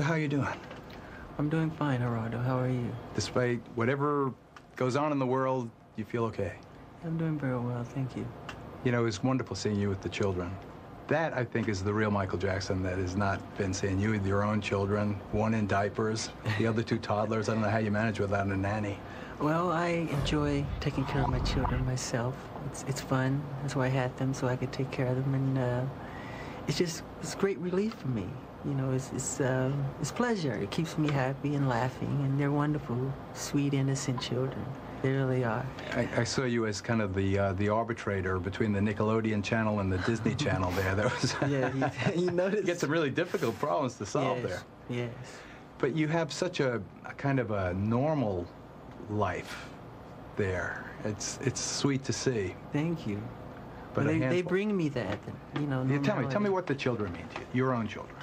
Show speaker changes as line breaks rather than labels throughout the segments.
How you doing?
I'm doing fine, Geraldo. How are you?
Despite whatever goes on in the world, you feel okay?
I'm doing very well, thank you.
You know, it's wonderful seeing you with the children. That, I think, is the real Michael Jackson that has not been seeing you with your own children, one in diapers, the other two toddlers. I don't know how you manage without a nanny.
Well, I enjoy taking care of my children myself. It's fun. That's why I had them, so I could take care of them. And it's great relief for me. You know, it's pleasure. It keeps me happy and laughing, and they're wonderful, sweet, innocent children. They really are.
I saw you as kind of the arbitrator between the Nickelodeon channel and the Disney channel there. That was
Yeah, you notice.
You get some really difficult problems to solve there.
Yes.
But you have such a kind of a normal life there. It's sweet to see.
Thank you.
But
well, they bring me that, you know.
Yeah, tell me what the children mean to you, your own children.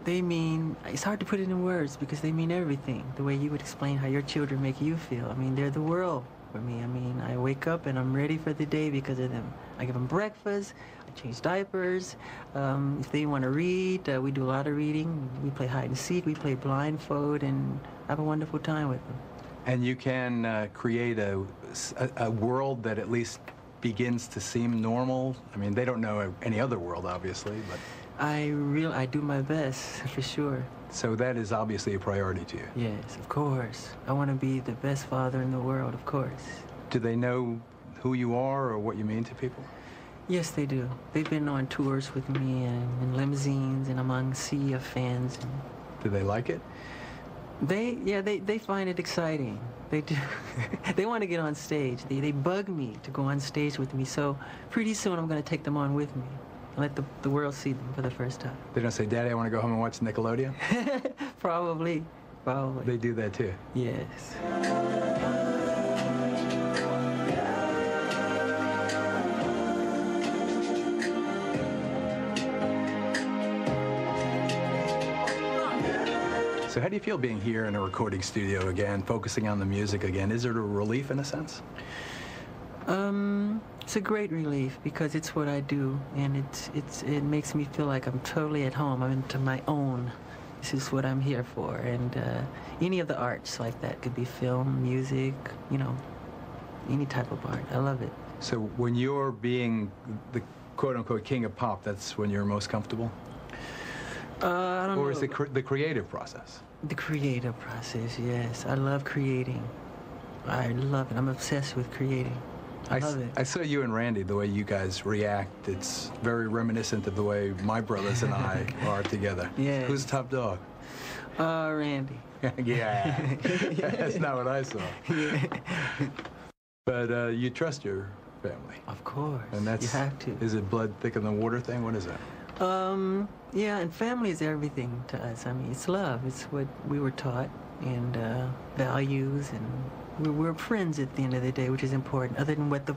They mean, it's hard to put it in words because they mean everything. The way you would explain how your children make you feel. I mean, they're the world for me. I mean, I wake up and I'm ready for the day because of them. I give them breakfast, I change diapers. If they want to read, we do a lot of reading. We play hide and seek, we play blindfold, and have a wonderful time with them.
And you can create a world that at least begins to seem normal. I mean, they don't know any other world, obviously, but...
I do my best, for sure.
So that is obviously a priority to you?
Yes, of course. I want to be the best father in the world, of course.
Do they know who you are or what you mean to people?
Yes, they do. They've been on tours with me and in limousines and among a sea of fans. And
do they like it?
They find it exciting. They do. They want to get on stage. They bug me to go on stage with me. So pretty soon I'm going to take them on with me. Let the world see them for the first time. They
don't say, Daddy, I want to go home and watch Nickelodeon?
Probably.
They do that too?
Yes.
So how do you feel being here in a recording studio again, focusing on the music again? Is it a relief in a sense?
It's a great relief because it's what I do, and it makes me feel like I'm totally at home. I'm into my own. This is what I'm here for, and any of the arts like that could be film, music, you know, any type of art. I love it.
So when you're being the quote-unquote king of pop, that's when you're most comfortable?
I don't know.
Or is it the creative process?
The creative process, yes. I love creating. I love it. I'm obsessed with creating. I love it.
I saw you and Randy, the way you guys react. It's very reminiscent of the way my brothers and I are together.
Yeah.
Who's top dog?
Randy.
Yeah. That's not what I saw.
Yeah.
But you trust your family.
Of course.
And that's,
you have to.
Is it blood thicker than water thing? What is that?
Yeah, and family is everything to us. I mean, it's love. It's what we were taught, and values, and we're friends at the end of the day, which is important. Other than what the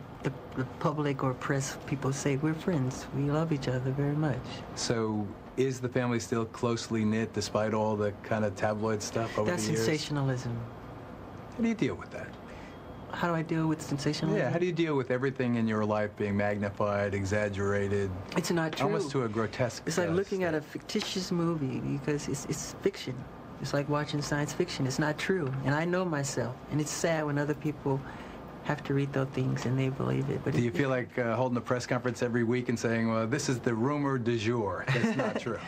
public or press people say, we're friends. We love each other very much.
So is the family still closely knit despite all the kind of tabloid stuff over the years?
That's sensationalism.
How do you deal with that?
How do I deal with sensationalism?
Yeah, how do you deal with everything in your life being magnified, exaggerated?
It's not true.
Almost to a grotesque
It's like looking at a fictitious movie because it's fiction. It's like watching science fiction. It's not true. And I know myself. And it's sad when other people have to read those things and they believe it. But
do you feel like holding a press conference every week and saying, well, this is the rumor du jour? That's not true.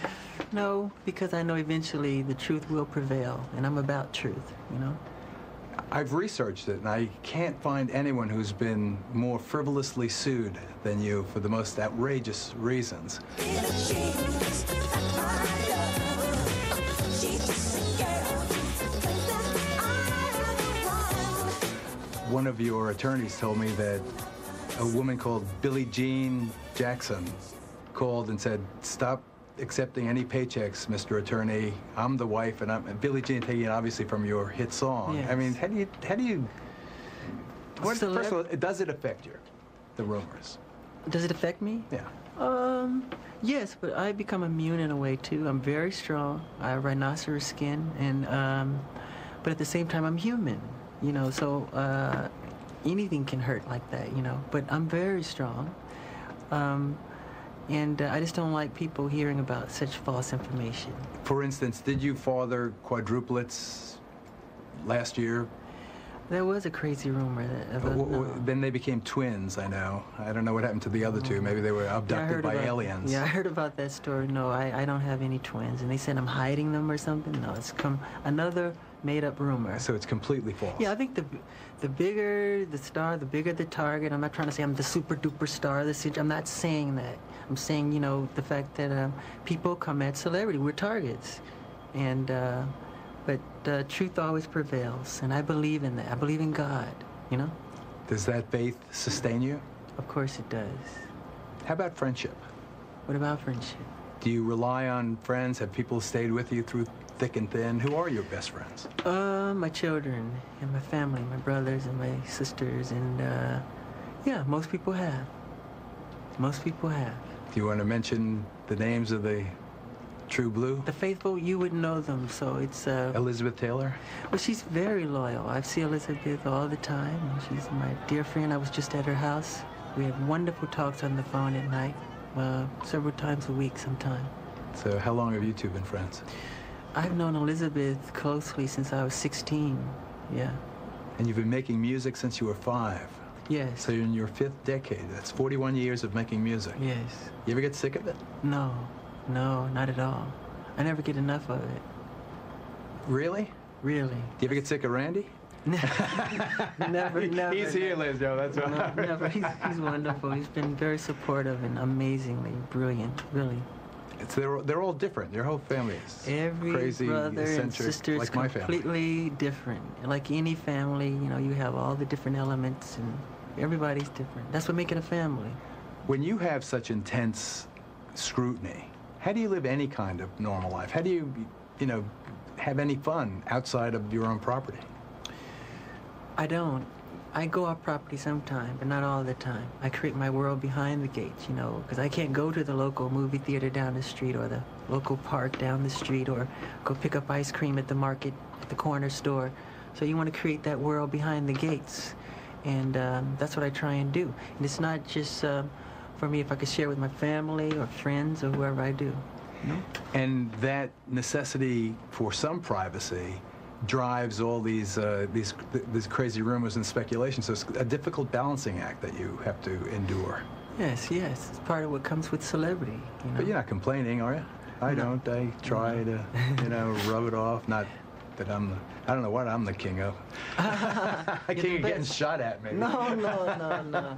No, because I know eventually the truth will prevail. And I'm about truth, you know?
I've researched it, and I can't find anyone who's been more frivolously sued than you for the most outrageous reasons. One of your attorneys told me that a woman called Billie Jean Jackson called and said, stop accepting any paychecks, Mr. Attorney. I'm the wife, and Billie Jean, taking it obviously from your hit song.
Yes.
I mean, how do you first of all, does it affect you, the rumors?
Does it affect me?
Yeah.
Yes, but I become immune in a way too. I'm very strong. I have rhinoceros skin, and but at the same time, I'm human. You know, so anything can hurt like that. You know, but I'm very strong. And I just don't like people hearing about such false information.
For instance, did you father quadruplets last year?
There was a crazy rumor that...
Then they became twins, I know. I don't know what happened to the other two. Maybe they were abducted by aliens.
Yeah, I heard about that story. No, I don't have any twins. And they said I'm hiding them or something. No, it's another made-up rumor.
So it's completely false.
Yeah, I think the bigger the star, the bigger the target. I'm not trying to say I'm the super-duper star. I'm not saying that. I'm saying, you know, the fact that people come at celebrity. We're targets. And... But truth always prevails, and I believe in that. I believe in God, you know?
Does that faith sustain you?
Of course it does.
How about friendship?
What about friendship?
Do you rely on friends? Have people stayed with you through thick and thin? Who are your best friends?
My children and my family, my brothers and my sisters, and yeah, most people have. Most people have.
Do you want to mention the names of the True Blue?
The faithful, you would know them, so it's...
Elizabeth Taylor?
Well, she's very loyal. I see Elizabeth all the time, and she's my dear friend. I was just at her house. We have wonderful talks on the phone at night, several times a week sometime.
So how long have you two been friends?
I've known Elizabeth closely since I was 16, yeah.
And you've been making music since you were 5?
Yes.
So you're in your 5th decade. That's 41 years of making music.
Yes.
You ever get sick of it?
No. No, not at all. I never get enough of it.
Really?
Really.
Do you ever get sick of Randy?
Never.
He's here, Liz, Joe. That's right.
No, never. He's wonderful. He's been very supportive and amazingly brilliant, really.
They're all different. Your whole family is
every
crazy,
brother
eccentric,
and sister
like
is
my family.
Completely different. Like any family, you know, you have all the different elements, and everybody's different. That's what makes it a family.
When you have such intense scrutiny, how do you live any kind of normal life? How do you, you know, have any fun outside of your own property?
I don't. I go off property sometime, but not all the time. I create my world behind the gates, you know, because I can't go to the local movie theater down the street or the local park down the street or go pick up ice cream at the market, at the corner store. So you want to create that world behind the gates. And that's what I try and do. And it's not just... for me, if I could share with my family or friends or whoever I do. You know?
And that necessity for some privacy drives all these crazy rumors and speculations. So it's a difficult balancing act that you have to endure.
Yes, yes. It's part of what comes with celebrity. You know?
But you're not complaining, are you? I don't. I try to, you know, rub it off. Not that I don't know what I'm the king of. King of getting shot at, maybe.
No.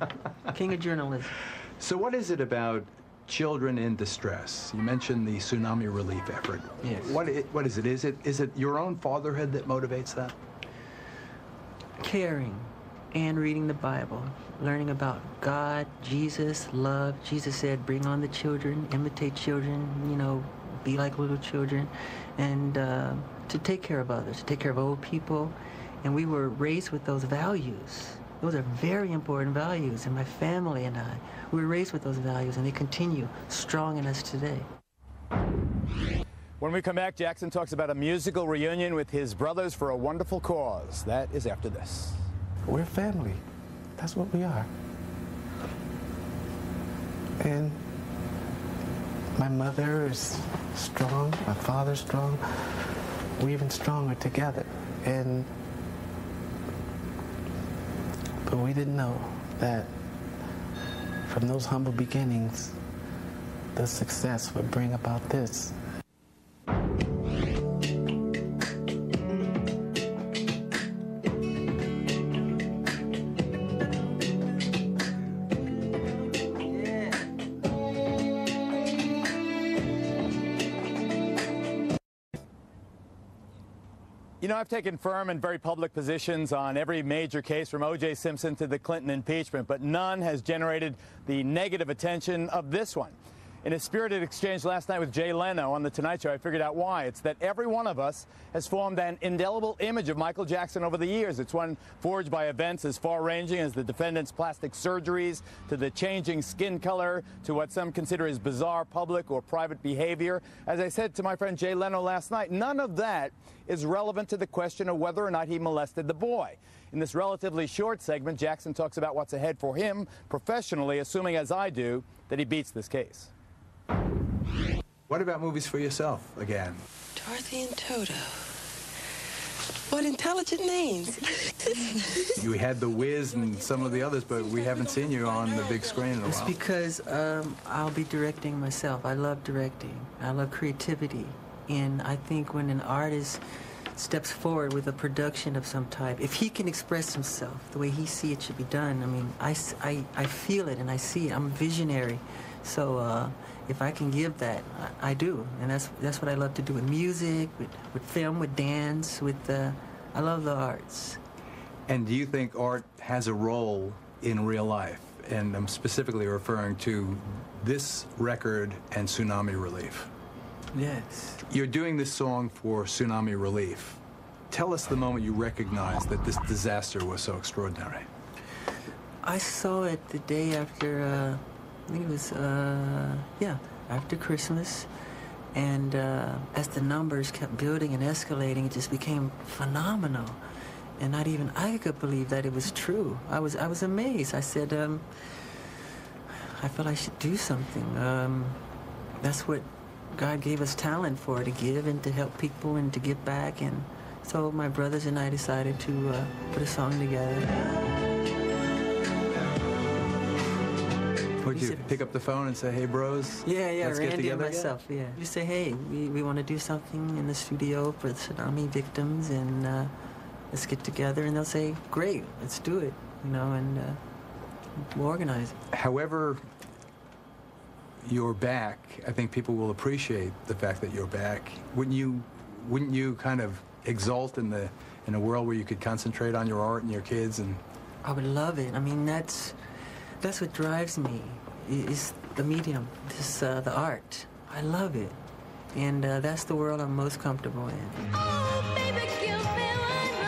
King of journalism.
So what is it about children in distress? You mentioned the tsunami relief effort.
Yes.
What is it? Is it your own fatherhood that motivates that?
Caring and reading the Bible, learning about God, Jesus, love. Jesus said, bring on the children, imitate children, you know, be like little children, and to take care of others, to take care of old people. And we were raised with those values. Those are very important values, and my family and I, we were raised with those values, and they continue strong in us today.
When we come back, Jackson talks about a musical reunion with his brothers for a wonderful cause. That is after this.
We're family. That's what we are. And my mother is strong, my father's strong. We're even stronger together. But we didn't know that from those humble beginnings, the success would bring about this.
You know, I've taken firm and very public positions on every major case from O.J. Simpson to the Clinton impeachment, but none has generated the negative attention of this one. In a spirited exchange last night with Jay Leno on The Tonight Show, I figured out why. It's that every one of us has formed an indelible image of Michael Jackson over the years. It's one forged by events as far-ranging as the defendant's plastic surgeries, to the changing skin color, to what some consider his bizarre public or private behavior. As I said to my friend Jay Leno last night, none of that is relevant to the question of whether or not he molested the boy. In this relatively short segment, Jackson talks about what's ahead for him professionally, assuming, as I do, that he beats this case.
What about movies for yourself again?
Dorothy and Toto. What intelligent names.
You had The Wiz and some of the others, but we haven't seen you on the big screen in a while.
It's because I'll be directing myself. I love directing. I love creativity. And I think when an artist steps forward with a production of some type, if he can express himself the way he sees it should be done, I mean, I feel it and I see it. I'm a visionary. So if I can give that, I do. And that's what I love to do with music, with film, with dance, with I love the arts.
And do you think art has a role in real life? And I'm specifically referring to this record and tsunami relief.
Yes.
You're doing this song for tsunami relief. Tell us the moment you recognized that this disaster was so extraordinary.
I saw it the day after, I think it was, after Christmas. And as the numbers kept building and escalating, it just became phenomenal. And not even I could believe that it was true. I was amazed. I said, I felt I should do something. That's what God gave us talent for, to give and to help people and to give back. And so my brothers and I decided to put a song together.
Would you pick up the phone and say, hey, bros?
Yeah,
let's get
Randy
together
and myself, yeah. You say, hey, we want to do something in the studio for the tsunami victims, and let's get together. And they'll say, great, let's do it, you know, and we'll organize it.
However you're back, I think people will appreciate the fact that you're back. Wouldn't you kind of exult in a world where you could concentrate on your art and your kids? And
I would love it. I mean, that's what drives me, is the medium, the art. I love it. And that's the world I'm most comfortable in.
Oh, baby, give me one more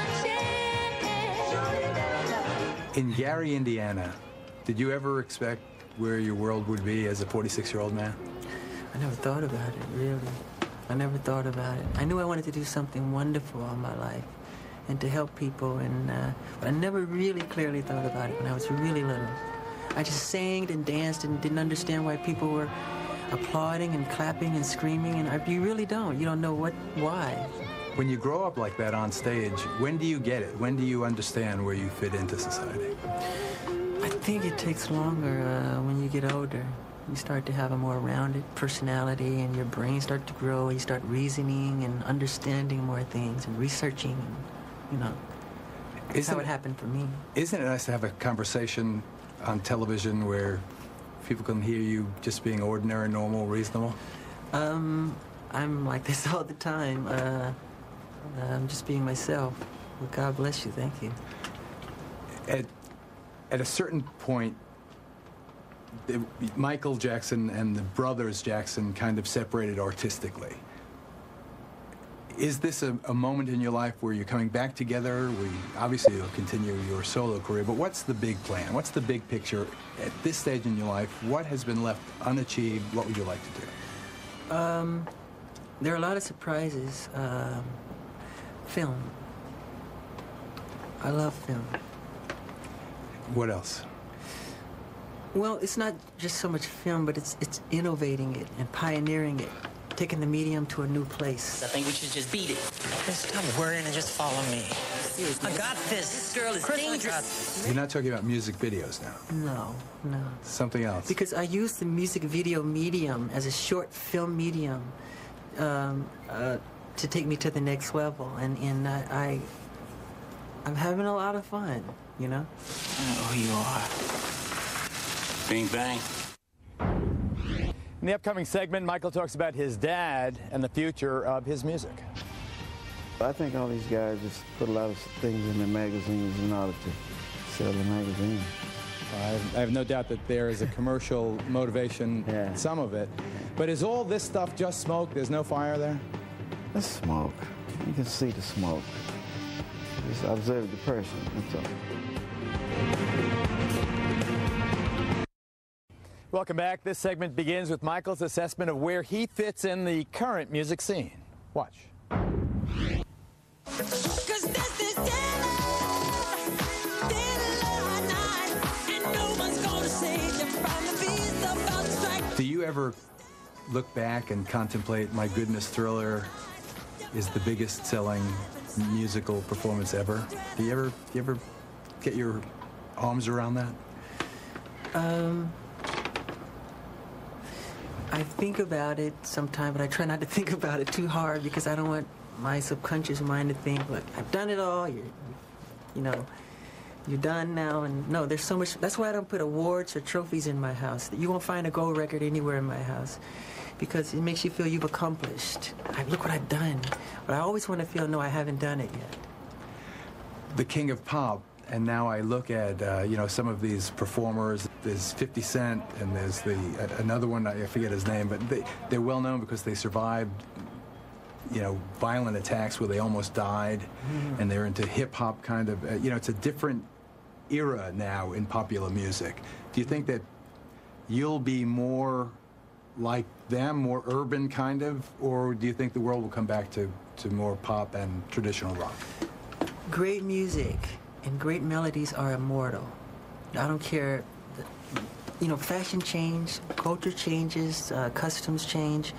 chance.
In Gary, Indiana, did you ever expect where your world would be as a 46-year-old man?
I never thought about it, really. I never thought about it. I knew I wanted to do something wonderful in my life and to help people, and but I never really clearly thought about it when I was really little. I just sang and danced and didn't understand why people were applauding and clapping and screaming, and you really don't. You don't know why.
When you grow up like that on stage, when do you get it? When do you understand where you fit into society?
I think it takes longer when you get older. You start to have a more rounded personality, and your brain starts to grow. You start reasoning and understanding more things and researching, and, you know. That's how it happened for me.
Isn't it nice to have a conversation on television where people can hear you just being ordinary, normal, reasonable?
I'm like this all the time. I'm just being myself. Well, God bless you. Thank you.
At a certain point, Michael Jackson and the brothers Jackson kind of separated artistically. Is this a moment in your life where you're coming back together? Obviously, you'll continue your solo career, but what's the big plan? What's the big picture at this stage in your life? What has been left unachieved? What would you like to do?
There are a lot of surprises. Film. I love film.
What else?
Well, it's not just so much film, but it's innovating it and pioneering it, taking the medium to a new place.
I think we should just beat it. Just stop worrying and just follow me. I got this. This girl is dangerous.
You're not talking about music videos now?
No.
Something else?
Because I use the music video medium as a short film medium to take me to the next level, and I'm having a lot of fun, you know?
I know who you are. Bing, bang.
In the upcoming segment, Michael talks about his dad and the future of his music.
I think all these guys just put a lot of things in their magazines in order to sell the magazine.
I have no doubt that there is a commercial motivation, some of it. But is all this stuff just smoke? There's no fire there?
It's smoke. You can see the smoke. Just observe the person, that's all.
Welcome back. This segment begins with Michael's assessment of where he fits in the current music scene. Watch.
Do you ever look back and contemplate My Goodness Thriller is the biggest selling musical performance ever? Do you ever get your arms around that?
I think about it sometimes, but I try not to think about it too hard because I don't want my subconscious mind to think, look, I've done it all, you're done now. And no, there's so much. That's why I don't put awards or trophies in my house. You won't find a gold record anywhere in my house because it makes you feel you've accomplished. Look what I've done. But I always want to feel, no, I haven't done it yet.
The king of pop, and now I look at, some of these performers. There's 50 Cent, and there's another one, I forget his name, but they're well known because they survived, violent attacks where they almost died, and they're into hip-hop kind of, it's a different era now in popular music. Do you think that you'll be more like them, more urban kind of, or do you think the world will come back to more pop and traditional rock?
Great music and great melodies are immortal. I don't care, fashion change, culture changes, customs change.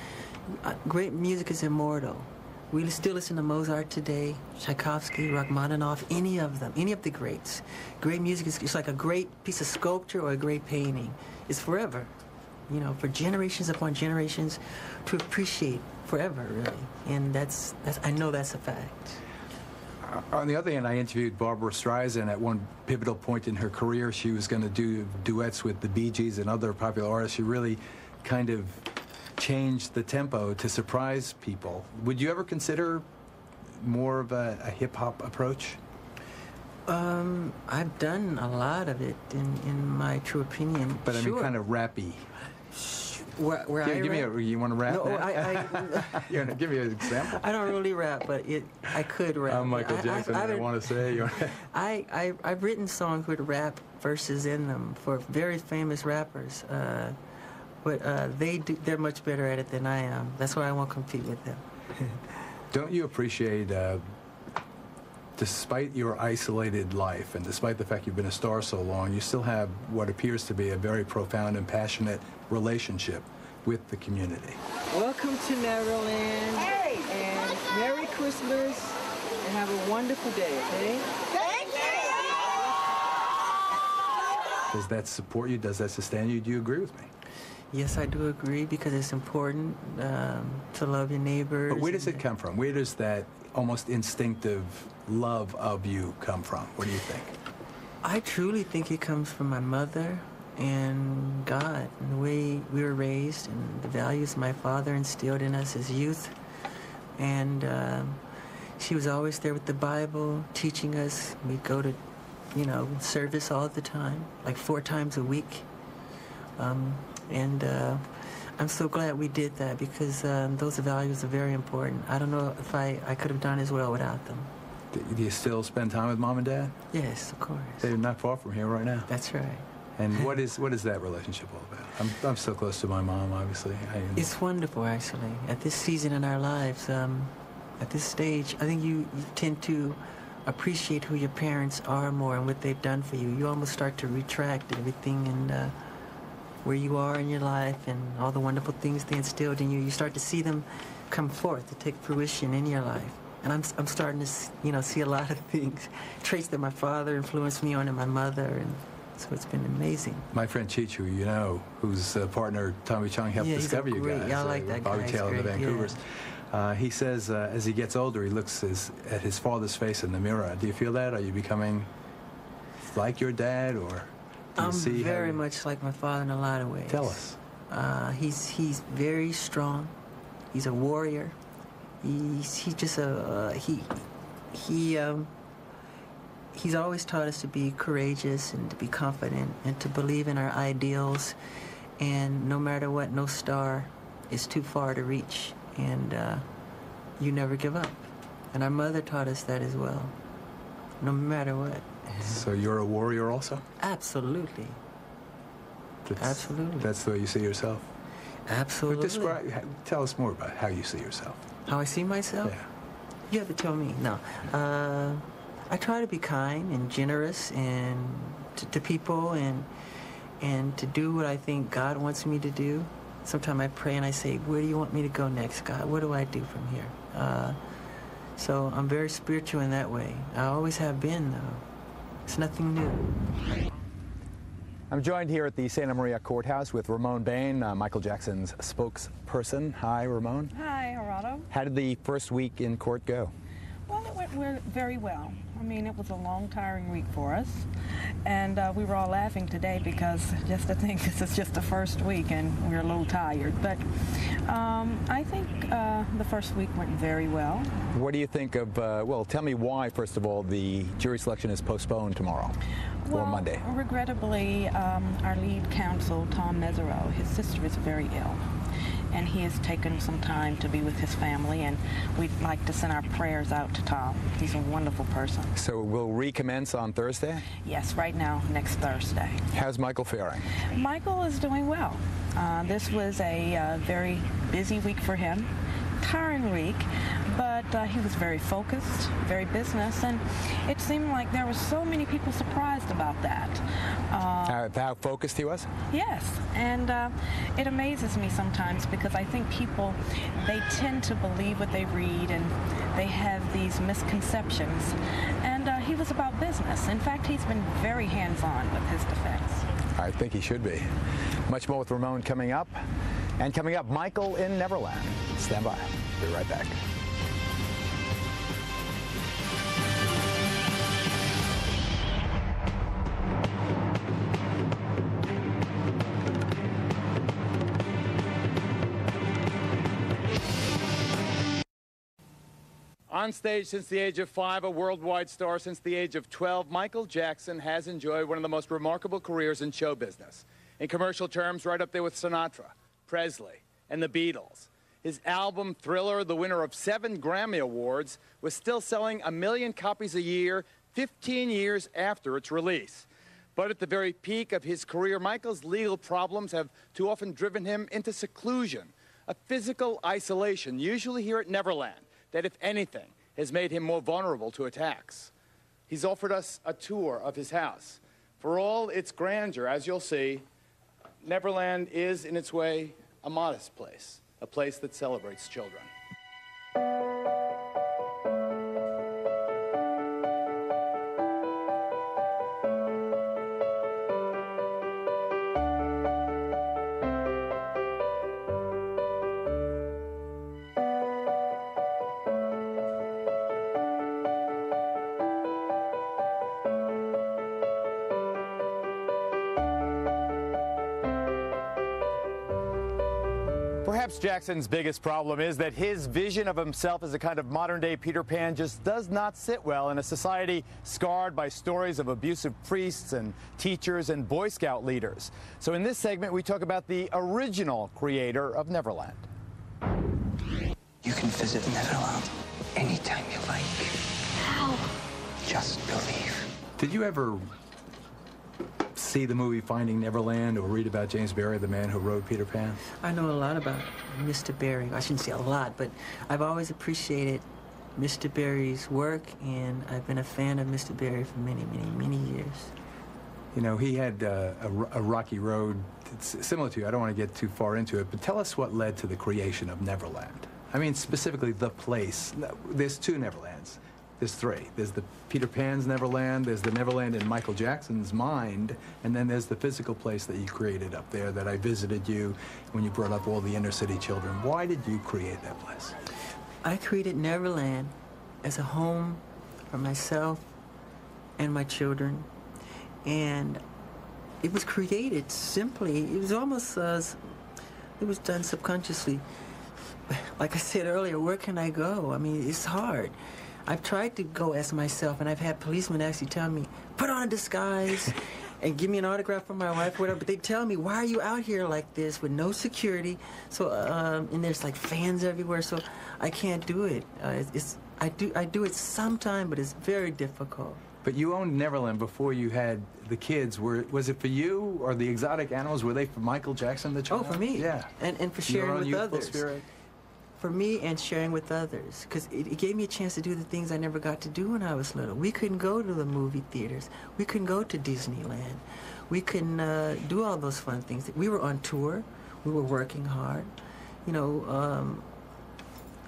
Great music is immortal. We still listen to Mozart today, Tchaikovsky, Rachmaninoff, any of them, any of the greats. Great music is like a great piece of sculpture or a great painting. It's forever, for generations upon generations to appreciate forever, really. And I know that's a fact.
On the other hand, I interviewed Barbra Streisand at one pivotal point in her career. She was going to do duets with the Bee Gees and other popular artists. She really kind of changed the tempo to surprise people. Would you ever consider more of a hip-hop approach?
I've done a lot of it, in my true opinion.
But I mean, kind of rappy. You want to rap?
No,
give me an example.
I don't really rap, but I could rap.
I'm Michael Jackson. I want to say.
I've written songs with rap verses in them for very famous rappers, but they're much better at it than I am. That's why I won't compete with them.
Don't you appreciate, despite your isolated life and despite the fact you've been a star so long, you still have what appears to be a very profound and passionate relationship with the community?
Welcome to Neverland.
Hey!
And Merry Christmas, and have a wonderful day, okay?
Thank you!
Does that support you? Does that sustain you? Do you agree with me?
Yes, I do agree, because it's important to love your neighbors.
But where does it come from? Where does that almost instinctive love of you come from? What do you think?
I truly think it comes from my mother and God, and the way we were raised, and the values my father instilled in us as youth. And she was always there with the Bible, teaching us. We'd go to, service all the time, like 4 times a week. And I'm so glad we did that, because those values are very important. I don't know if I could have done as well without them.
Do you still spend time with Mom and Dad?
Yes, of course.
They're not far from here right now.
That's right.
And what is that relationship all about? I'm so close to my mom, obviously.
It's wonderful, actually. At this season in our lives, at this stage, I think you tend to appreciate who your parents are more and what they've done for you. You almost start to retract everything and where you are in your life and all the wonderful things they instilled in you. You start to see them come forth, to take fruition in your life. And I'm starting to, see a lot of things, traits that my father influenced me on, and my mother, and so it's been amazing.
My friend Cheech, who you know, whose partner Tommy Chong helped discover you guys.
Yeah, I like that guy.
Bobby Taylor and the Vancouvers. Yeah. He says as he gets older, he looks at his father's face in the mirror. Do you feel that? Are you becoming like your dad, or do you see
very much like my father in a lot of ways.
Tell us.
He's very strong. He's a warrior. He's just he's always taught us to be courageous and to be confident and to believe in our ideals, and no matter what, no star is too far to reach, and you never give up. And our mother taught us that as well, no matter what.
So you're a warrior also?
Absolutely. Absolutely.
That's the way you see yourself?
Absolutely.
But tell us more about how you see yourself.
How I see myself?
Yeah.
You have to tell me. No. I try to be kind and generous and to people, and to do what I think God wants me to do. sometimes I pray and I say, where do you want me to go next, God? What do I do from here? So I'm very spiritual in that way. I always have been, though. It's nothing new.
I'm joined here at the Santa Maria Courthouse with Ramon Bain, Michael Jackson's spokesperson. Hi, Ramon.
Hi, Geraldo.
How did the first week in court go?
Well, it went very well. I mean, it was a long, tiring week for us. And we were all laughing today because just to think this is just the first week and we're a little tired. But I think the first week went very well.
What do you think of, well, tell me why, first of all, the jury selection is postponed tomorrow or Monday?
Regrettably, our lead counsel, Tom Mesereau, his sister is very ill. And he has taken some time to be with his family, and we'd like to send our prayers out to Tom. He's a wonderful person.
So we'll recommence on Thursday?
Yes, right now, next Thursday.
How's Michael faring?
Michael is doing well. This was a very busy week for him, tiring week, but he was very focused, very business, and it seemed like there were so many people surprised about that.
How focused he was?
Yes, and it amazes me sometimes because I think people, they tend to believe what they read and they have these misconceptions, and he was about business. In fact, he's been very hands-on with his defense.
I think he should be. Much more with Ramon coming up. And coming up, Michael in Neverland. Stand by. Be right back. On stage since the age of 5, a worldwide star since the age of 12, Michael Jackson has enjoyed one of the most remarkable careers in show business. In commercial terms, right up there with Sinatra, Presley, and the Beatles. His album, Thriller, the winner of 7 Grammy Awards, was still selling 1 million copies a year 15 years after its release. But at the very peak of his career, Michael's legal problems have too often driven him into seclusion, a physical isolation, usually here at Neverland, that, if anything, has made him more vulnerable to attacks. He's offered us a tour of his house. For all its grandeur, as you'll see, Neverland is, in its way, a modest place, a place that celebrates children. Perhaps Jackson's biggest problem is that his vision of himself as a kind of modern-day Peter Pan just does not sit well in a society scarred by stories of abusive priests and teachers and Boy Scout leaders. So in this segment, we talk about the original creator of Neverland.
You can visit Neverland anytime you like.
How?
Just believe.
Did you ever see the movie Finding Neverland or read about James Barrie, the man who wrote Peter Pan?
I know a lot about Mr. Barrie. I shouldn't say a lot, but I've always appreciated Mr. Barrie's work, and I've been a fan of Mr. Barrie for many, many, many years.
You know, he had a rocky road. It's similar to you. I don't want to get too far into it, but tell us what led to the creation of Neverland. I mean, specifically the place. There's 2 Neverlands. There's 3. There's the Peter Pan's Neverland, there's the Neverland in Michael Jackson's mind, and then there's the physical place that you created up there that I visited you when you brought up all the inner city children. Why did you create that place?
I created Neverland as a home for myself and my children, and it was created simply. It was almost, it was done subconsciously. Like I said earlier, where can I go? I mean, it's hard. I've tried to go as myself, and I've had policemen actually tell me, put on a disguise and give me an autograph from my wife or whatever, but they tell me, why are you out here like this with no security? So, and there's like fans everywhere, so I can't do it. I do it sometime, but it's very difficult.
But you owned Neverland before you had the kids. Was it for you, or the exotic animals, were they for Michael Jackson, the child?
Oh, for me.
Yeah.
And for sharing with others.
Spirit.
For me and sharing with others, because it gave me a chance to do the things I never got to do when I was little. We couldn't go to the movie theaters. We couldn't go to Disneyland. We couldn't do all those fun things. We were on tour. We were working hard, you know,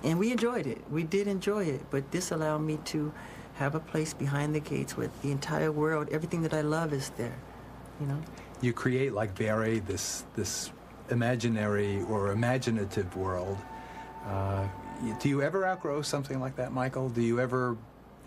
and we enjoyed it. We did enjoy it, but this allowed me to have a place behind the gates where the entire world, everything that I love is there, you know.
You create, like Barry, this imaginary or imaginative world. Do you ever outgrow something like that, Michael? Do you ever,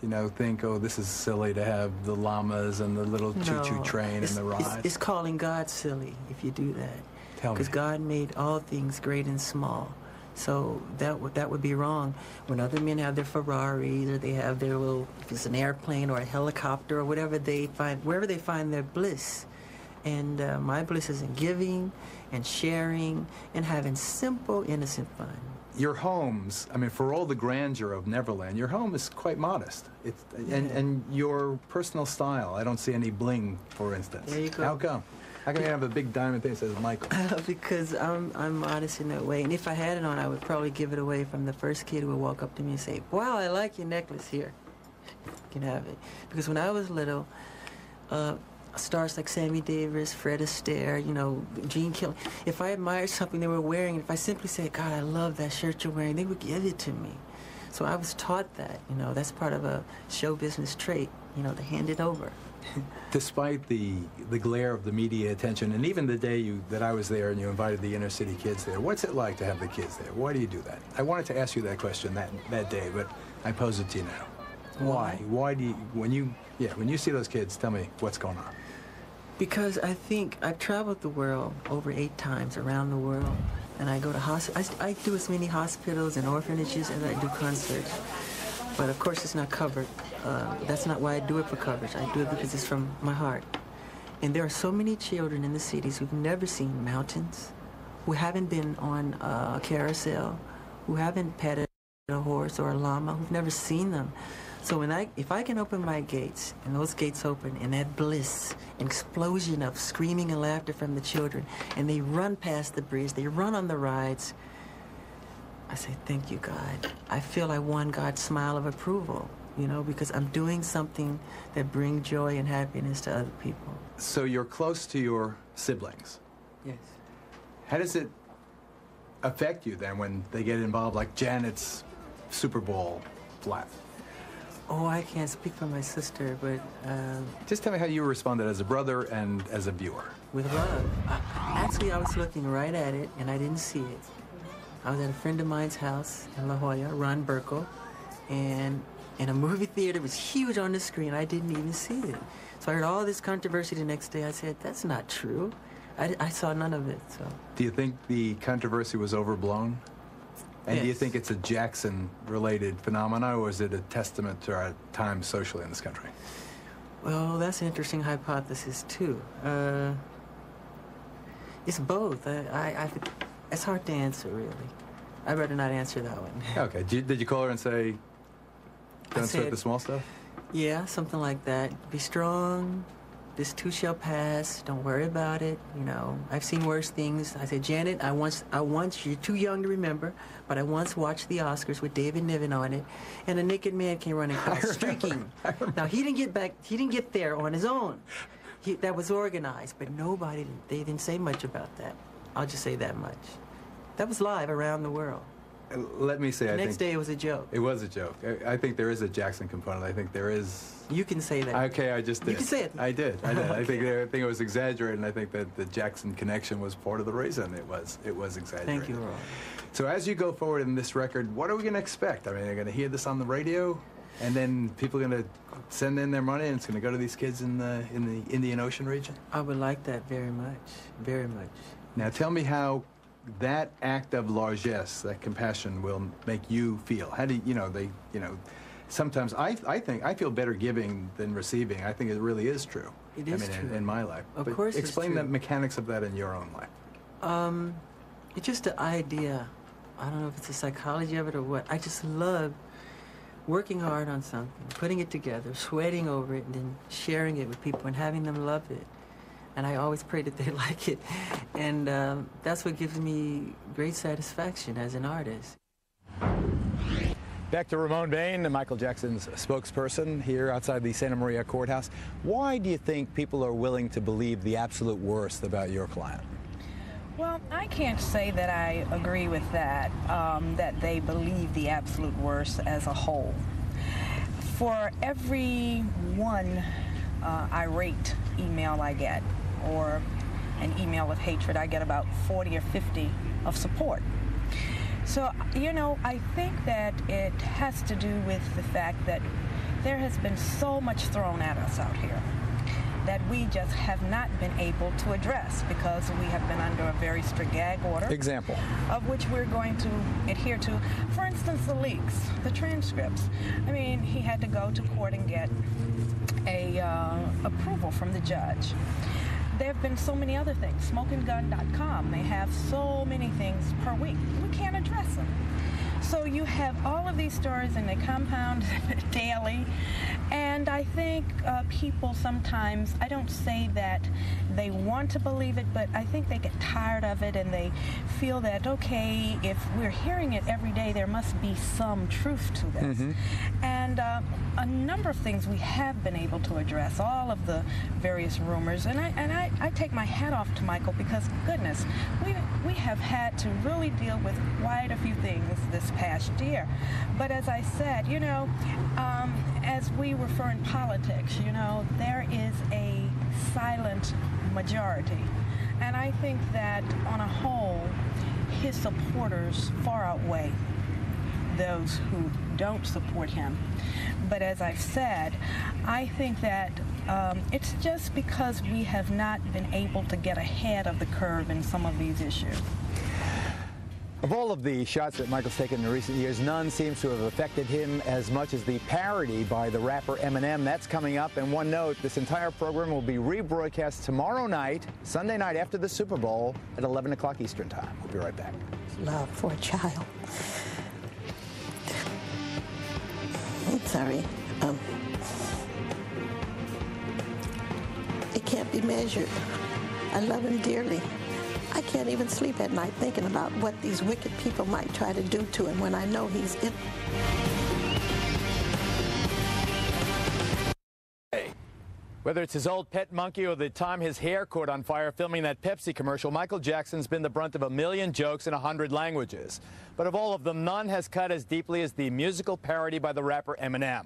you know, think, oh, this is silly to have the llamas and the little choo-choo train and the rides?
It's calling God silly if you do that.
Tell me.
Because God made all things great and small. So that would be wrong. When other men have their Ferraris or they have their little, if it's an airplane or a helicopter or whatever they find, wherever they find their bliss. And my bliss is in giving and sharing and having simple, innocent fun.
Your homes, I mean, for all the grandeur of Neverland, your home is quite modest. And your personal style, I don't see any bling, for instance.
There you go.
How come? How come you have a big diamond thing that says Michael?
Because I'm modest in that way. And if I had it on, I would probably give it away from the first kid who would walk up to me and say, wow, I like your necklace here. You can have it. Because when I was little, stars like Sammy Davis, Fred Astaire, you know, Gene Kelly, if I admired something they were wearing, if I simply said, God, I love that shirt you're wearing, they would give it to me. So I was taught that, you know, that's part of a show business trait, you know, to hand it over.
Despite the glare of the media attention, and even the day that I was there and you invited the inner city kids there, what's it like to have the kids there? Why do you do that? I wanted to ask you that question that day, but I pose it to you now. Why? Why do you, when you see those kids, tell me what's going on.
Because I think I've traveled the world over 8 times around the world, and I go to I do as many hospitals and orphanages as I do concerts. But of course it's not covered. That's not why I do it for coverage. I do it because it's from my heart. And there are so many children in the cities who've never seen mountains, who haven't been on a carousel, who haven't petted a horse or a llama, who've never seen them. So if I can open my gates, and those gates open, and that bliss, an explosion of screaming and laughter from the children, and they run past the bridge, they run on the rides, I say, thank you, God. I feel I won God's smile of approval, you know, because I'm doing something that brings joy and happiness to other people.
So you're close to your siblings.
Yes.
How does it affect you then when they get involved, like Janet's Super Bowl flat?
Oh, I can't speak for my sister, but...
Just tell me how you responded as a brother and as a viewer.
With love. Actually, I was looking right at it, and I didn't see it. I was at a friend of mine's house in La Jolla, Ron Burkle, and in a movie theater, it was huge on the screen. I didn't even see it. So I heard all this controversy the next day. I said, that's not true. I saw none of it, so...
Do you think the controversy was overblown? And
Yes.
do you think it's a Jackson-related phenomenon, or is it a testament to our time socially in this country?
Well, that's an interesting hypothesis, too. It's both. It's hard to answer, really. I'd rather not answer that one.
Okay. Did you call her and say, don't sweat the small stuff?
Yeah, something like that. Be strong. This too shall pass. Don't worry about it. You know, I've seen worse things. I said, Janet, I once, you're too young to remember, but I once watched the Oscars with David Niven on it, and a naked man came running across, streaking. Now, he didn't get there on his own. That was organized, but they didn't say much about that. I'll just say that much. That was live around the world.
Let me say,
The next day it was a joke.
It was a joke. I think there is a Jackson component. I think there is...
You can say that.
Okay, I just did.
You can say it.
I did.
Okay.
I think it was exaggerated, and I think that the Jackson connection was part of the reason it was exaggerated.
Thank you, Ron.
So as you go forward in this record, what are we going to expect? I mean, they're going to hear this on the radio, and then people are going to send in their money, and it's going to go to these kids in the Indian Ocean region?
I would like that very much. Very much.
Now tell me how that act of largesse, that compassion, will make you feel. How do sometimes I think I feel better giving than receiving. I think it really is true.
It is true.
In my life.
Of
But
course it's
explain
true.
the mechanics of that in your own life.
It's just the idea. I don't know if it's the psychology of it or what. I just love working hard on something, putting it together, sweating over it, and then sharing it with people and having them love it. And I always pray that they like it. And that's what gives me great satisfaction as an artist.
Back to Ramon Bain, Michael Jackson's spokesperson here outside the Santa Maria courthouse. Why do you think people are willing to believe the absolute worst about your client?
Well, I can't say that I agree with that, that they believe the absolute worst as a whole. For every one irate email I get, or an email of hatred, I get about 40 or 50 of support. So, you know, I think that it has to do with the fact that there has been so much thrown at us out here that we just have not been able to address because we have been under a very strict gag order.
Example.
Of which we're going to adhere to. For instance, the leaks, the transcripts. I mean, he had to go to court and get a approval from the judge. There have been so many other things. Smokinggun.com, they have so many things per week. We can't address them. So you have all of these stories and they compound daily. And I think people sometimes, I don't say that they want to believe it, but I think they get tired of it and they feel that, okay, if we're hearing it every day, there must be some truth to this. Mm-hmm. And a number of things we have been able to address, all of the various rumors. And I take my hat off to Michael because, goodness, we have had to really deal with quite a few things this past year. But as I said, you know, as we refer in politics, you know, there is a silent majority. And I think that on a whole, his supporters far outweigh those who don't support him. But as I've said, I think that it's just because we have not been able to get ahead of the curve in some of these issues.
Of all of the shots that Michael's taken in recent years, none seems to have affected him as much as the parody by the rapper Eminem. That's coming up. And one note, this entire program will be rebroadcast tomorrow night, Sunday night after the Super Bowl at 11 o'clock Eastern Time. We'll be right back.
Love for a child. I'm sorry. It can't be measured. I love him dearly. I can't even sleep at night thinking about what these wicked people might try to do to him when I know he's in.
Whether it's his old pet monkey or the time his hair caught on fire filming that Pepsi commercial, Michael Jackson's been the brunt of 1 million jokes in 100 languages. But of all of them, none has cut as deeply as the musical parody by the rapper Eminem.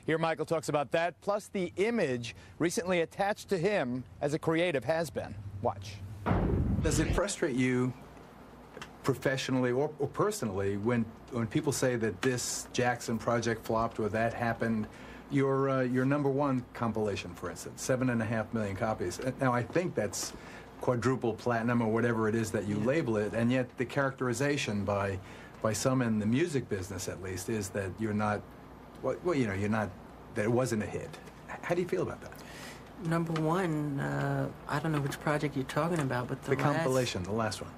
Here Michael talks about that, plus the image recently attached to him as a creative has-been. Watch.
Does it frustrate you professionally or personally when people say that this Jackson project flopped or that happened? Your #1 compilation, for instance, 7.5 million copies. Now, I think that's quadruple platinum or whatever it is that you label it, and yet the characterization by some in the music business, at least, is that you're not, well, you know, you're not, that it wasn't a hit. How do you feel about that?
#1, I don't know which project you're talking about, but the
compilation, the last one.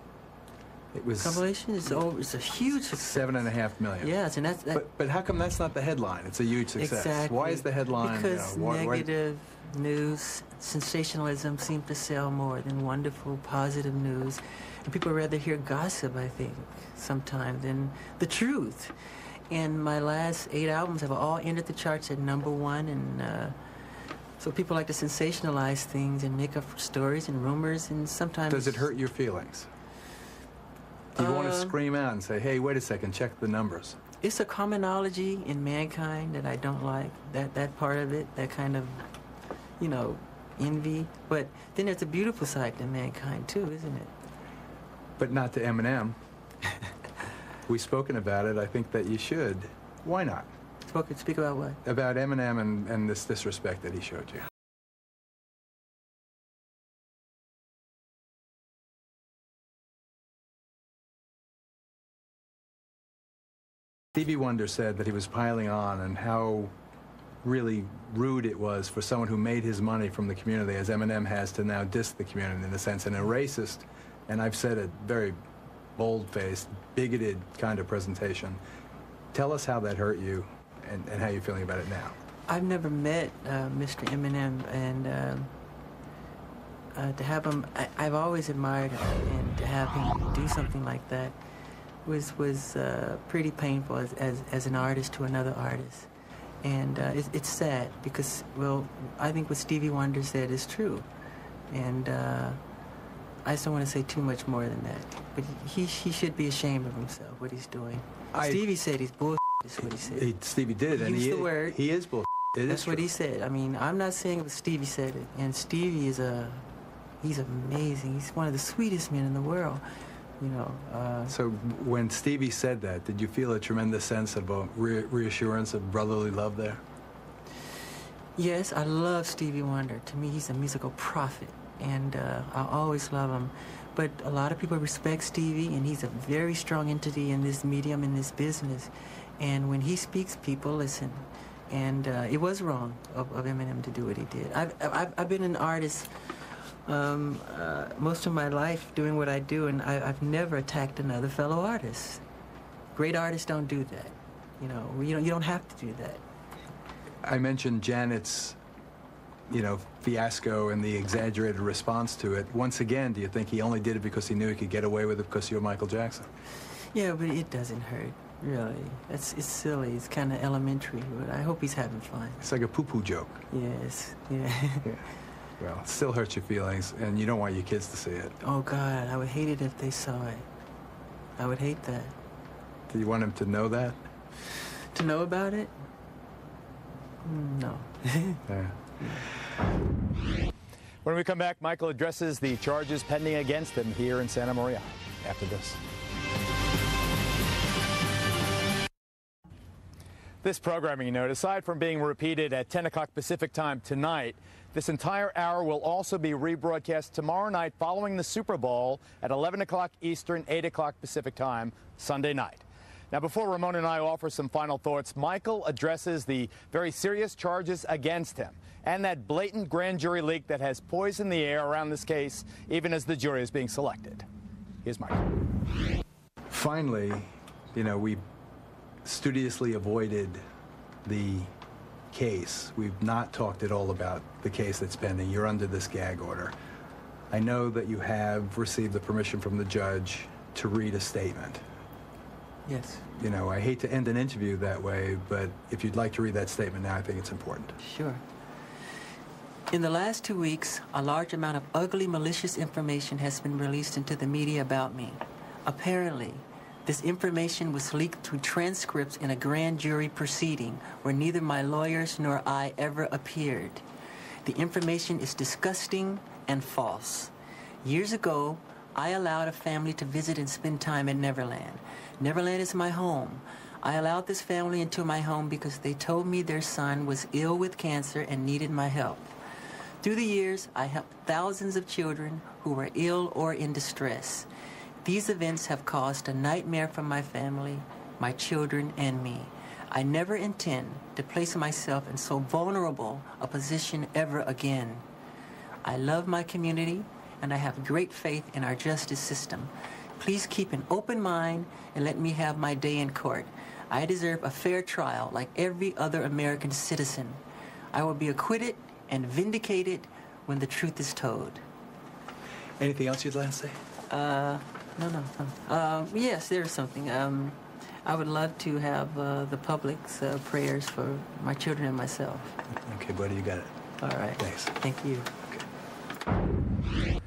It was
compilation is it's a huge success.
7.5 million.
Yes, and that's
but how come that's not the headline? It's a huge success.
Exactly.
Why is the headline?
Because negative news, sensationalism seem to sell more than wonderful, positive news, and people rather hear gossip, I think, sometimes than the truth. And my last 8 albums have all entered the charts at #1, and so people like to sensationalize things and make up stories and rumors, and sometimes...
Does it hurt your feelings? Do you want to scream out and say, hey, wait a second, check the numbers?
It's a commonology in mankind that I don't like, that part of it, that kind of, you know, envy. But then there's a beautiful side to mankind, too, isn't it?
But not to Eminem. We've spoken about it. I think that you should. Why not?
Speak about what?
About Eminem and this disrespect that he showed you. Stevie Wonder said that he was piling on and how really rude it was for someone who made his money from the community, as Eminem has, to now diss the community in a sense, and a racist, and I've said it, very bold-faced, bigoted kind of presentation. Tell us how that hurt you and how you're feeling about it now.
I've never met Mr. Eminem, and to have him, I've always admired him, and to have him do something like that was pretty painful as an artist to another artist. And it's sad because, well, I think what Stevie Wonder said is true. And I just don't want to say too much more than that. But he should be ashamed of himself, what he's doing. Stevie said he's bull. Is what he said.
Stevie did,
he
and
used the word.
He is bull.
That's what he said. I mean, I'm not saying it, but Stevie said it. And Stevie is he's amazing. He's one of the sweetest men in the world. You know.
So when Stevie said that, did you feel a tremendous sense of reassurance of brotherly love there?
Yes, I love Stevie Wonder. To me, he's a musical prophet, and I always love him. But a lot of people respect Stevie, and he's a very strong entity in this medium, in this business. And when he speaks, people listen. And it was wrong of Eminem to do what he did. I've been an artist most of my life doing what I do, and I've never attacked another fellow artist. Great artists don't do that. You don't have to do that.
I mentioned Janet's, fiasco and the exaggerated response to it. Once again, do you think he only did it because he knew he could get away with it because you're Michael Jackson?
Yeah, but it doesn't hurt, really. It's silly. It's kind of elementary, but I hope he's having fun.
It's like a poo-poo joke.
Yes, yeah.
Well, it still hurts your feelings, and you don't want your kids to see it.
Oh, God, I would hate it if they saw it. I would hate that.
Do you want them to know that?
To know about it? No.
Yeah.
When we come back, Michael addresses the charges pending against him here in Santa Maria after this. This programming note, aside from being repeated at 10 o'clock Pacific time tonight, this entire hour will also be rebroadcast tomorrow night following the Super Bowl at 11 o'clock Eastern, 8 o'clock Pacific time, Sunday night. Now, before Ramon and I offer some final thoughts, Michael addresses the very serious charges against him and that blatant grand jury leak that has poisoned the air around this case, even as the jury is being selected. Here's Michael.
Finally, we studiously avoided the case. We've not talked at all about the case that's pending. You're under this gag order. I know that you have received the permission from the judge to read a statement.
Yes.
I hate to end an interview that way, but if you'd like to read that statement now, I think it's important.
Sure. In the last 2 weeks, a large amount of ugly, malicious information has been released into the media about me. Apparently, this information was leaked through transcripts in a grand jury proceeding where neither my lawyers nor I ever appeared. The information is disgusting and false. Years ago, I allowed a family to visit and spend time at Neverland. Neverland is my home. I allowed this family into my home because they told me their son was ill with cancer and needed my help. Through the years, I helped thousands of children who were ill or in distress. These events have caused a nightmare for my family, my children, and me. I never intend to place myself in so vulnerable a position ever again. I love my community, and I have great faith in our justice system. Please keep an open mind and let me have my day in court. I deserve a fair trial like every other American citizen. I will be acquitted and vindicated when the truth is told.
Anything else you'd like to say?
No. Yes, there's something. I would love to have the public's prayers for my children and myself.
Okay, buddy, you got it.
All right.
Thanks.
Thank you.
Okay.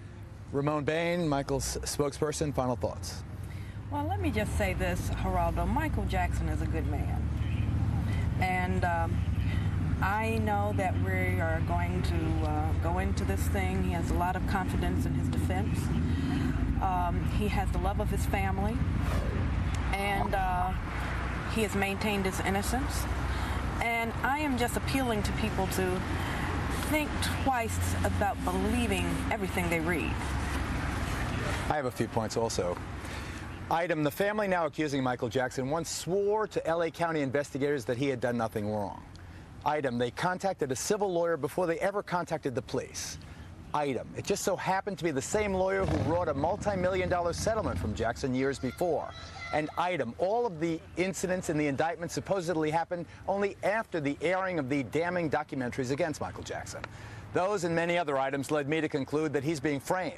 Ramon Bain, Michael's spokesperson, final thoughts.
Well, let me just say this, Geraldo. Michael Jackson is a good man. And I know that we are going to go into this thing. He has a lot of confidence in his defense. He has the love of his family. And he has maintained his innocence. And I am just appealing to people to think twice about believing everything they read.
I have a few points also. Item, the family now accusing Michael Jackson once swore to LA County investigators that he had done nothing wrong. Item, they contacted a civil lawyer before they ever contacted the police. Item, it just so happened to be the same lawyer who wrought a multi-million-dollar settlement from Jackson years before. And item, all of the incidents in the indictment supposedly happened only after the airing of the damning documentaries against Michael Jackson. Those and many other items led me to conclude that he's being framed.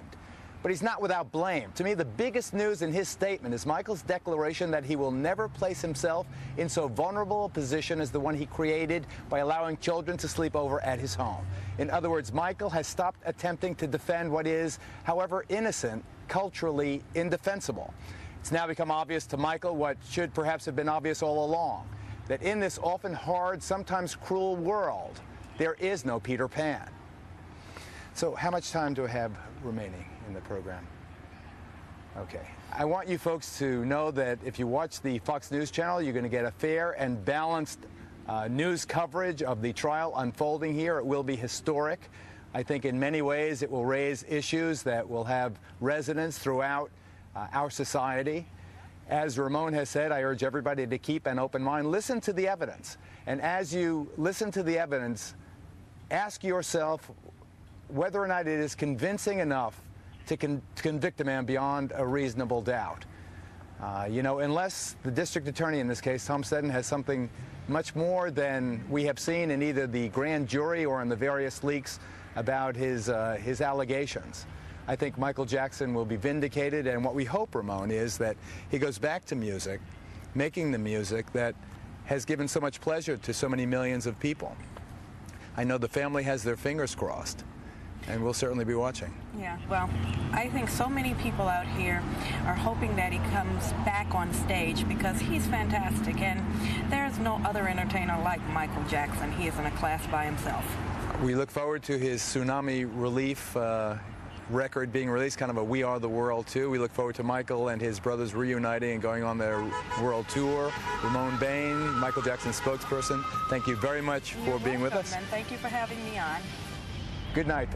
But he's not without blame. To me, the biggest news in his statement is Michael's declaration that he will never place himself in so vulnerable a position as the one he created by allowing children to sleep over at his home. In other words, Michael has stopped attempting to defend what is, however innocent, culturally indefensible. It's now become obvious to Michael what should perhaps have been obvious all along, that in this often hard, sometimes cruel world, there is no Peter Pan. So how much time do I have remaining in the program? Okay. I want you folks to know that if you watch the Fox News channel, you're going to get a fair and balanced news coverage of the trial unfolding here. It will be historic. I think in many ways it will raise issues that will have resonance throughout our society. As Ramon has said, I urge everybody to keep an open mind. Listen to the evidence. And as you listen to the evidence, ask yourself whether or not it is convincing enough to convict a man beyond a reasonable doubt. You know, unless the district attorney in this case, Tom Stedden, has something much more than we have seen in either the grand jury or in the various leaks about his allegations, I think Michael Jackson will be vindicated. And what we hope, Ramon, is that he goes back to music, making the music that has given so much pleasure to so many millions of people. I know the family has their fingers crossed, and we'll certainly be watching.
Yeah, well, I think so many people out here are hoping that he comes back on stage because he's fantastic, and there's no other entertainer like Michael Jackson. He is in a class by himself.
We look forward to his Tsunami Relief record being released, kind of a We Are the World too. We look forward to Michael and his brothers reuniting and going on their world tour. Ramon Bain, Michael Jackson's spokesperson, thank you very much for being with us.
And thank you for having me on.
Good night.